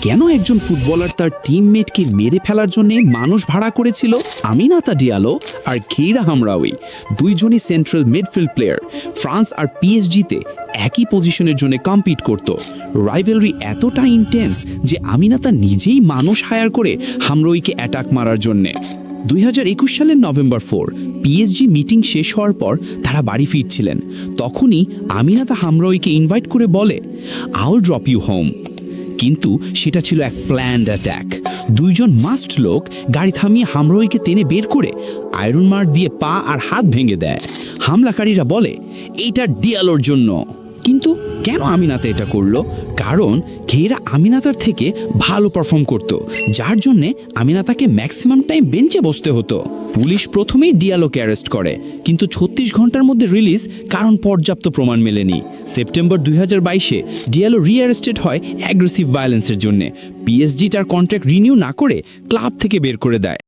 কেন একজন ফুটবলার তার টিমমেটকে মেরে ফেলার জন্য মানুষ ভাড়া করেছিল? আমিনাতা ডিয়ালো আর খেইরা হামরাউই দুইজনই সেন্ট্রাল মিডফিল্ড প্লেয়ার। ফ্রান্স আর পিএসজিতে একই পজিশনের জন্য কম্পিট করত। রাইভেলরি এতটা ইন্টেন্স যে আমিনাতা নিজেই মানুষ হায়ার করে হামরাউইকে অ্যাটাক মারার জন্যে। 2021 সালের নভেম্বর 4 পিএসজি মিটিং শেষ হওয়ার পর তারা বাড়ি ফিরছিলেন। তখনই আমিনাতা হামরাউইকে ইনভাইট করে বলে, I will drop you home. কিন্তু সেটা ছিল এক প্ল্যান্ড অ্যাট্যাক। দুইজন মাস্ট লোক গাড়ি থামিয়ে হামরাউইকে টেনে বের করে আয়রন মার দিয়ে পা আর হাত ভেঙে দেয়। হামলাকারীরা বলে এইটা ডিয়ালোর জন্য। কিন্তু কেন আমিনাতা এটা করলো? কারণ খেইরা আমিনাতার থেকে ভালো পারফর্ম করত, যার জন্যে আমিনাতাকে ম্যাক্সিমাম টাইম বেঞ্চে বসতে হতো। পুলিশ প্রথমেই ডিয়ালোকে অ্যারেস্ট করে, কিন্তু 36 ঘন্টার মধ্যে রিলিজ, কারণ পর্যাপ্ত প্রমাণ মেলেনি। সেপ্টেম্বর 2022-এ ডিয়ালো রিঅ্যারেস্টেড হয় অ্যাগ্রেসিভ ভায়োলেন্সের জন্যে। পিএসজি তার কন্ট্রাক্ট রিনিউ না করে ক্লাব থেকে বের করে দেয়।